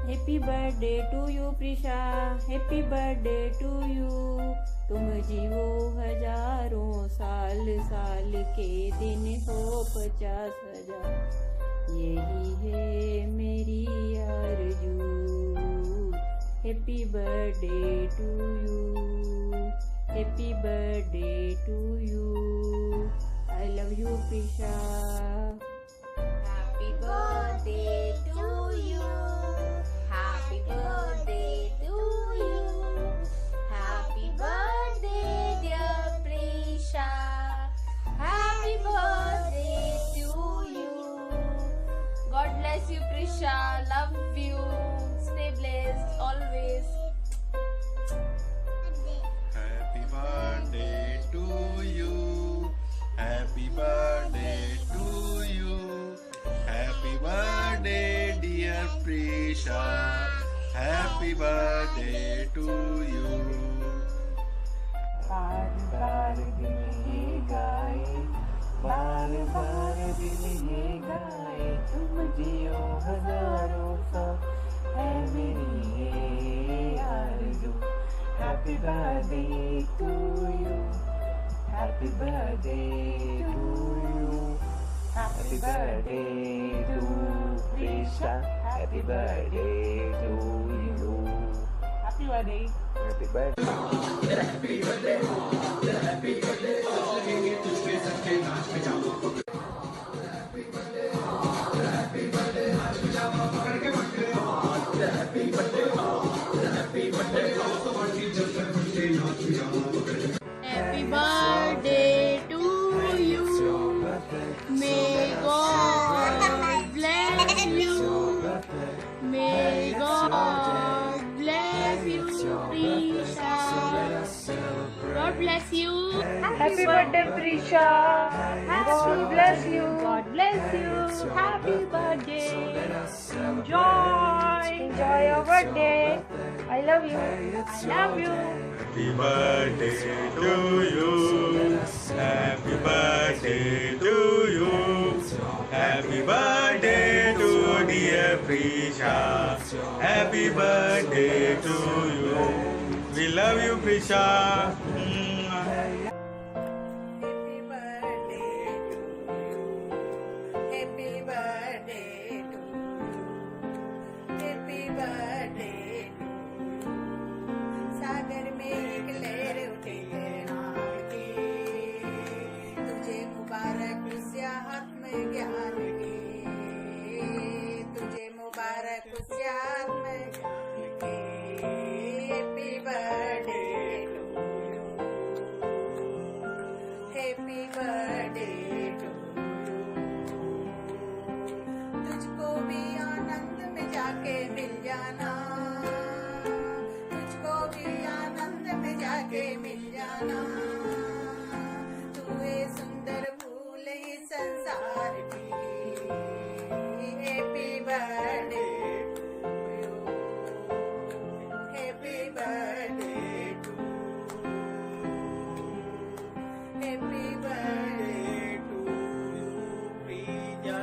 Happy birthday to you Prisha, happy birthday to you. तुम जीवो हजारों साल, साल के दिन हो 50,000। यही है मेरी आरज़ू। Happy birthday to you, happy birthday to you. I love you Prisha. Happy birthday to you. Happy birthday to you. Happy birthday dear Prisha. Happy birthday to you. God bless you Prisha. Love you. Stay blessed always. Happy birthday to you. Happy birthday to you. Happy birthday dear Prisha. Happy birthday to you. बार बार दिल ये गाए, बार बार दिल ये गाए, तुम जियो हजारों साल, है मेरी ये आरज़ू। Happy birthday to you. Happy birthday to you. Happy birthday to Prisha. Happy birthday to you. Happy birthday. Happy birthday. Happy birthday to you. May God bless you. May God bless you, Prisha. God bless you. Happy birthday Prisha, God bless you. God bless you. Happy birthday. Enjoy your birthday. I love you. I love you. Happy birthday to you. Happy birthday to you. Happy birthday to dear Prisha. Happy birthday to you. We love you Prisha. Happy birthday to you. Happy birthday to you. Happy birthday to you. सागर में एक लहर उठे तेरे नाम की, तुझे मुबारक सियाहत में ज्ञान की, तुझे मुबारक सियाहत में ज्ञान की। Happy birthday to you. Happy birthday to you. तुझको भी आनंद में जाके मिल जाना, तुझको भी आनंद में जाके मिल जाना। तू है सुंदर फूल ही संसार की। Happy birthday to you. Happy birthday to you. Happy birthday to you, Prisha.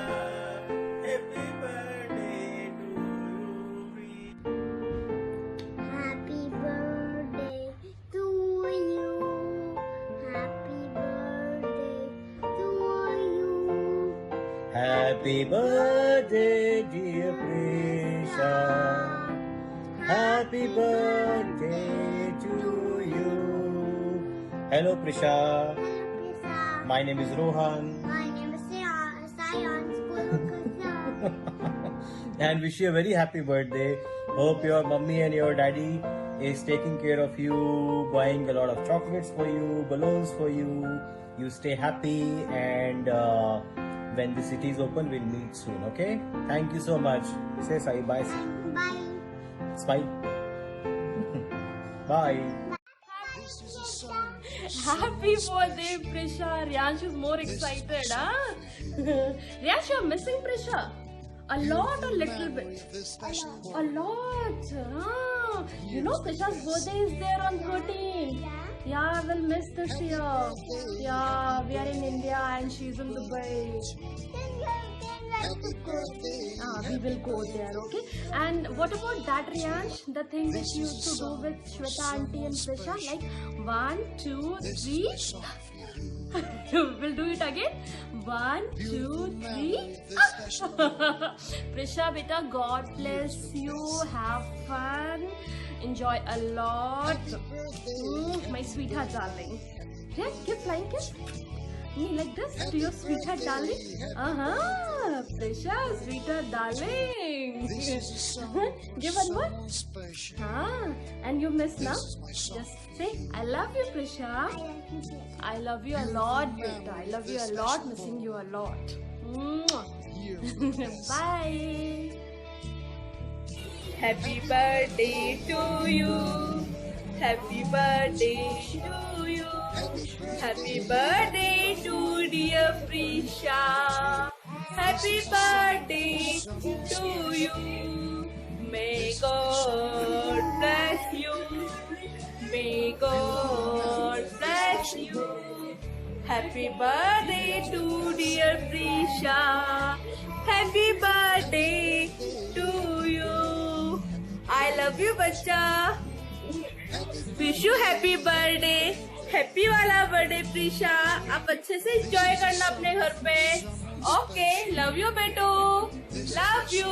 Happy birthday to you, Prisha. Happy birthday to you. Happy birthday to you. Happy birthday, dear Prisha. Happy birthday to you. Hello, Prisha. Hello, Prisha. My name is Rohan. My name is Sayan. And wish you a very happy birthday. Hope your mummy and your daddy is taking care of you, buying a lot of chocolates for you, balloons for you. You stay happy, and when the city is open, we'll meet soon. Okay? Thank you so much. Say Sai bye. Bye. Smile. Bye. Happy birthday, Prisha. Riyanshu is more excited, huh? Riyanshu, you're missing Prisha. A lot or little bit? A lot. Huh? You know, Prisha's birthday is there on 13th. Yeah, I will miss this year. Yeah, we are in India and she's in Dubai. Then We will go there, okay? And what about that, Riyansh? The thing which you used to do with Shweta auntie and Prisha, like 1, 2, 3. We'll do it again. 1, 2, 3. Prisha, beta, God bless you. Have fun. Enjoy a lot. My sweetheart darling. Yeah, give flying kiss. Like this to your sweetheart darling. Prisha, sweetheart darling. Give one more. And you miss now? Just say, I love you, Prisha. I love you a lot, beta. I love you a lot. Missing you a lot. Bye. Happy birthday to you. Happy birthday to you. Happy birthday to dear Prisha. Happy birthday to you. May God bless you. May God bless you. Happy birthday to dear Prisha. Happy birthday to you. I love you, बच्चा. Wish you happy birthday. Happy वाला birthday Prisha. आप अच्छे से enjoy करना अपने घर पे. Okay, love you बेटो. Love you.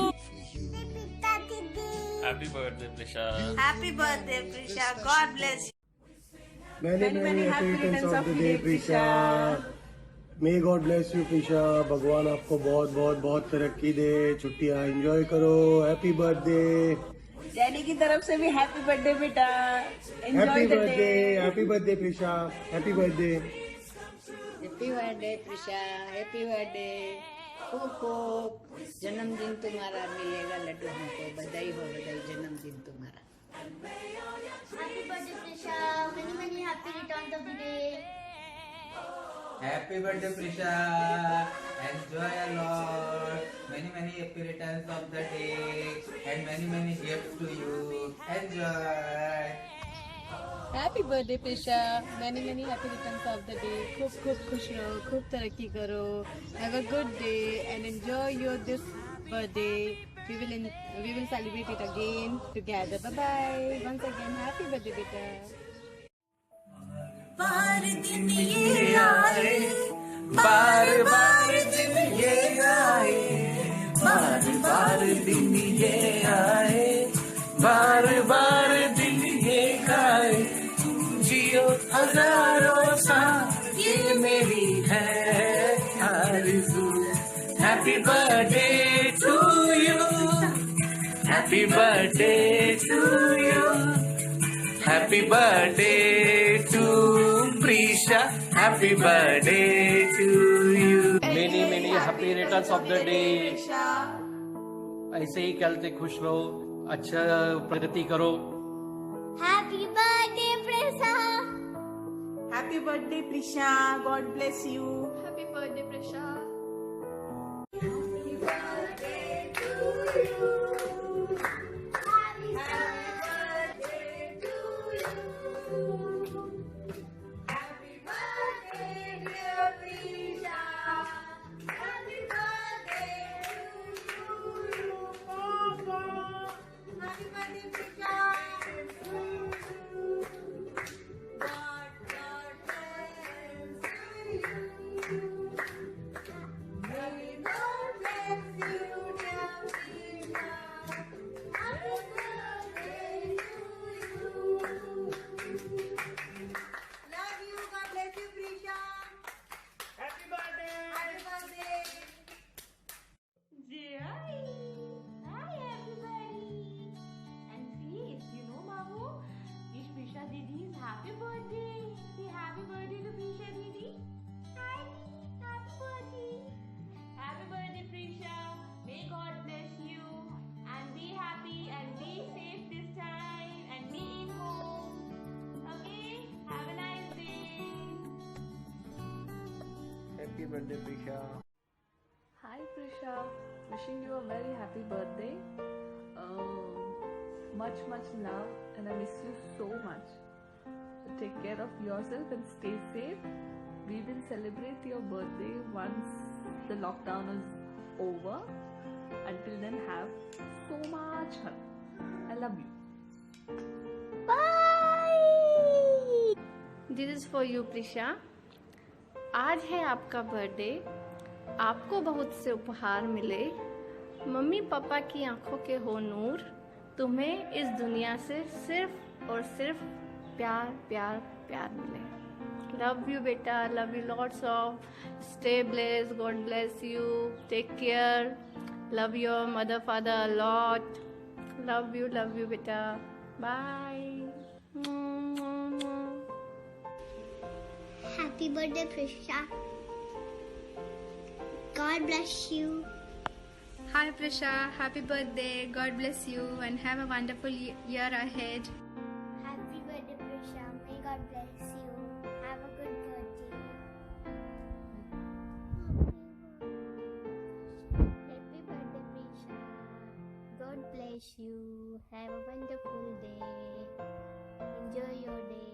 Happy birthday, Prisha. Happy birthday Prisha. God bless you. Many happy returns of the day, Prisha. May God bless you, Prisha. भगवान आपको बहुत बहुत बहुत तरक्की दे. छुट्टियाँ एंजॉय करो. Happy birthday. डैडी की तरफ से भी हैप्पी बर्थडे बेटा. Happy birthday. Happy birthday Prisha. Happy birthday. Happy birthday Prisha. Happy birthday. खूब खूब जन्मदिन तुम्हारा मिलेगा लड्डू. हमको बधाई हो. बधाई जन्मदिन तुम्हारा. Happy birthday, Prisha. Many happy returns of the day. Happy birthday, Prisha. Enjoy a lot. Many happy returns of the day and many gifts to you. Enjoy. Happy birthday Prisha. many happy returns of the day. खूब खुश रहो. खूब तरक्की करो. Have a good day and enjoy your this birthday. We will celebrate it again together. Bye bye. Once again, happy birthday, beta. बार दिन ये आए. बार बार दिन ये आए. बार बार दिन ये आए. बार बार दिन ये आए. जियो हजारों साल ये मेरी है आरज़ू. Happy birthday to you. Happy birthday to you. Happy birthday to Prisha. Happy birthday to you. Many happy returns of the day. ऐसे ही चलते खुश रहो. अच्छा प्रगति करो. Happy birthday, Prisha. Happy birthday Prisha. God bless you. Happy birthday, Prisha. Happy birthday to you. Happy birthday to you. Happy birthday, dear Prisha. Happy birthday to you, Papa. Happy birthday, Prisha. God bless you. May God bless you, dear Prisha. Happy birthday to you. Love you. God bless you, Prisha. Happy birthday. Happy birthday. Hi. Hi, everybody. And see, you know, Babu, this Prisha Didi's happy birthday. Say happy birthday to Prisha Didi. Hi. Happy birthday. Happy birthday, Prisha. May God bless you and be happy and be safe this time and be in home. Okay? Have a nice day. Happy birthday Prisha. Hi Prisha. Wishing you a very happy birthday. Much love and I miss you so much. So take care of yourself and stay safe. We will celebrate your birthday once the lockdown is over. Until then, have so much fun. I love you. Bye. This is for you, Prisha. आज है आपका birthday. आपको बहुत से उपहार मिले. Mummy papa की आंखों के हो नूर. तुम्हें इस दुनिया से सिर्फ और सिर्फ प्यार प्यार प्यार मिले. Love you, beta. Love you lots of. Stay blessed. God bless you. Take care. Love your mother, father a lot. Love you, beta. Bye. Happy birthday, Prisha. God bless you. Hi Prisha, happy birthday. God bless you and have a wonderful year ahead. Happy birthday, Prisha. May God bless you. Have a good birthday. Happy birthday, Prisha. God bless you. Have a wonderful day. Enjoy your day.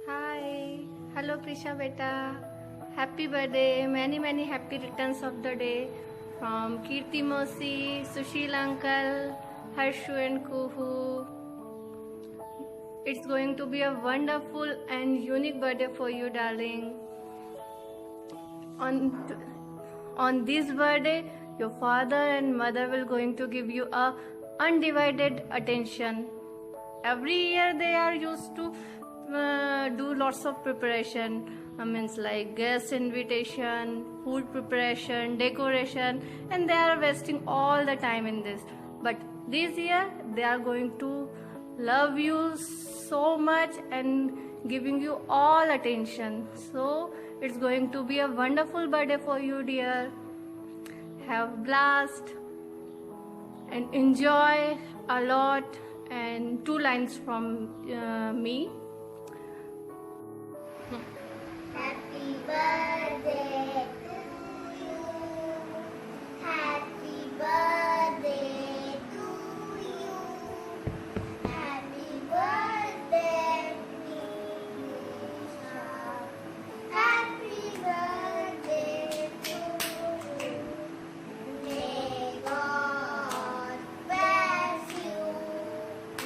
Hi. Hello Prisha beta. Happy birthday. Many happy returns of the day. From Kirti Mosi, Sushil Uncle, Harshu and Kuhu. It's going to be a wonderful and unique birthday for you, darling. On this birthday, your father and mother will going to give you a undivided attention. Every year they are used to do lots of preparation. Means like guest invitation, food preparation, decoration, and they are wasting all the time in this. But this year they are going to love you so much and giving you all attention. So it's going to be a wonderful birthday for you, dear. Have blast and enjoy a lot. And 2 lines from me. Happy birthday to you. Happy birthday to you. Happy birthday, Prisha. Happy birthday to you. May God bless you.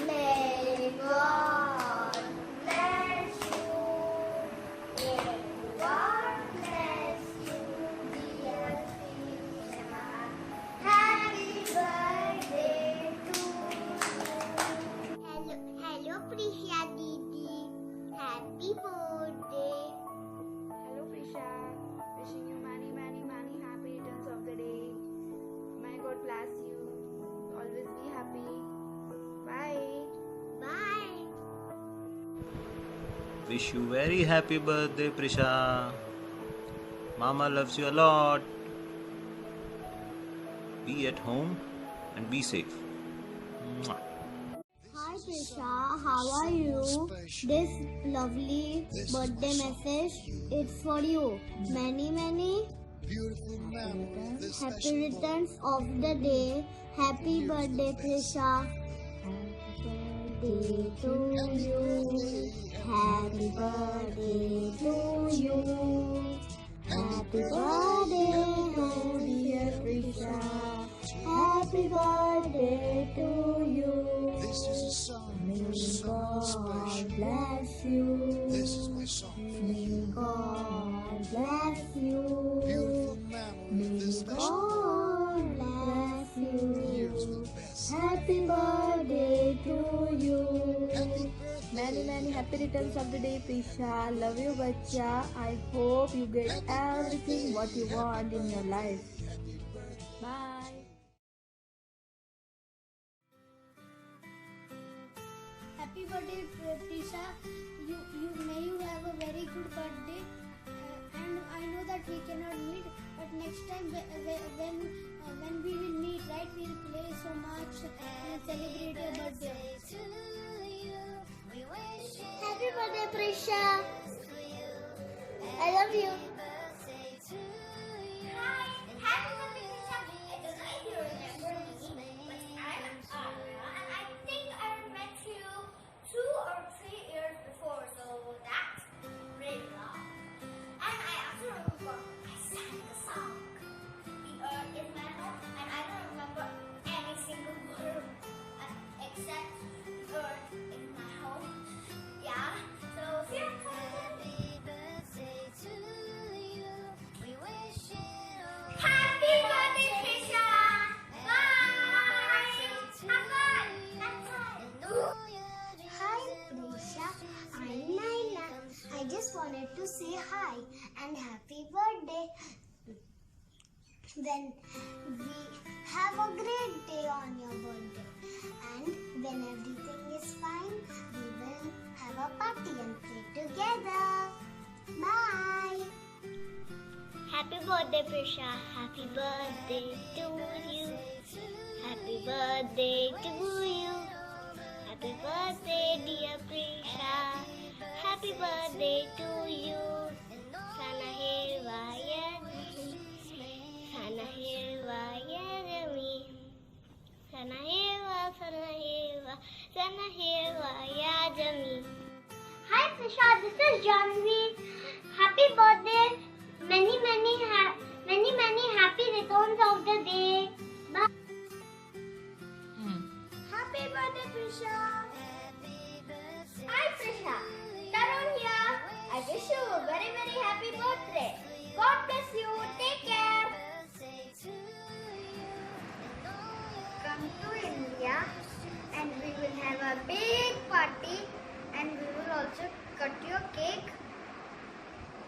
May God bless you. May God bless you, dear Prisha. Happy birthday to you. Hello, Prisha Didi. Happy birthday. Hello Prisha, wishing you many happy returns of the day. May God bless you. Always be happy. Bye. Bye. Wish you very happy birthday, Prisha. Mama loves you a lot. Be at home and be safe. Mwah. Hi Prisha, how are you? This lovely birthday message is for you. Many happy returns of the day. Happy birthday, Prisha. Happy birthday to you. Happy birthday to you. Happy birthday, dear Prisha. Happy birthday to you. May God bless you. May God bless you. May God bless you. Happy birthday to you. Many happy returns of the day, Prisha. Love you, bacha. I hope you get everything what you want in your life. Bye. Happy birthday, Prisha. May you have a very good birthday. And I know that we cannot meet, but next time when we will meet, right, we will play so much and celebrate your birthday. Happy birthday, Prisha. I love you. Hi, happy birthday, Prisha. It is nice you remember me, but I think I met you 2 or 3 years before, so that's really long. And I also remember I sang the song. when we have a great day on your birthday. And when everything is fine, we will have a party and play together. Bye. Happy birthday, Prisha. Happy birthday to you. Happy birthday to you. Happy birthday, dear Prisha. Happy birthday to you. Sana hirva yami. Sana hirva yami. Sana hirva, sana hirva, sana hirva yami. Hi Prisha, this is Janvi. Happy birthday. Many happy returns of the day. Bye. Happy birthday, Prisha. Hi, Prisha. Tarun here. I wish you a very, very happy birthday. God bless you. Take care. Come to India and we will have a big party and we will also cut your cake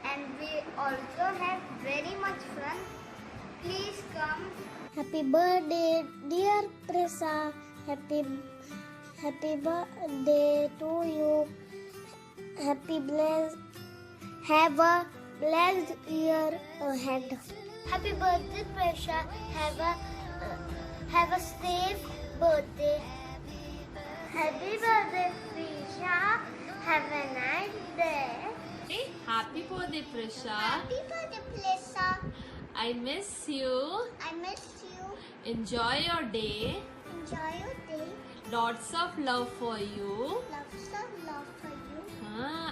and we also have very much fun. Please come. Happy birthday, dear Prisha. Happy birthday to you. Have a blessed year ahead. Happy birthday, Prisha. Have a safe birthday. Happy birthday, Prisha. Have a nice day. Happy birthday, Prisha. Happy birthday, Prisha. I miss you. I miss you. Enjoy your day. Enjoy your day. Lots of love for you. Lots of love for you.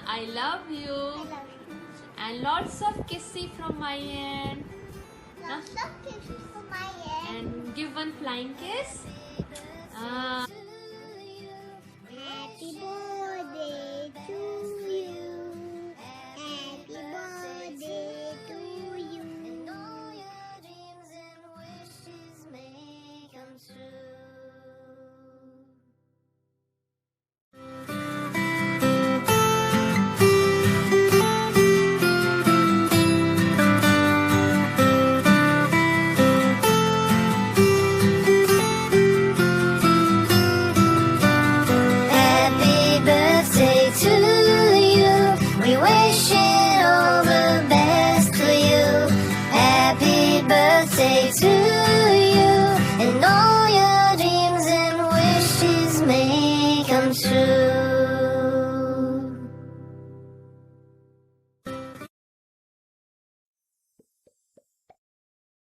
I love you. I love you. And lots of kissy from my end. Lots of kisses for my end. And give one flying kiss. Happy birthday to you. Happy birthday to you. And all your dreams and wishes may come true. Happy birthday to you. We wishing all the best for you. Happy birthday to you. And all your dreams and wishes may come true.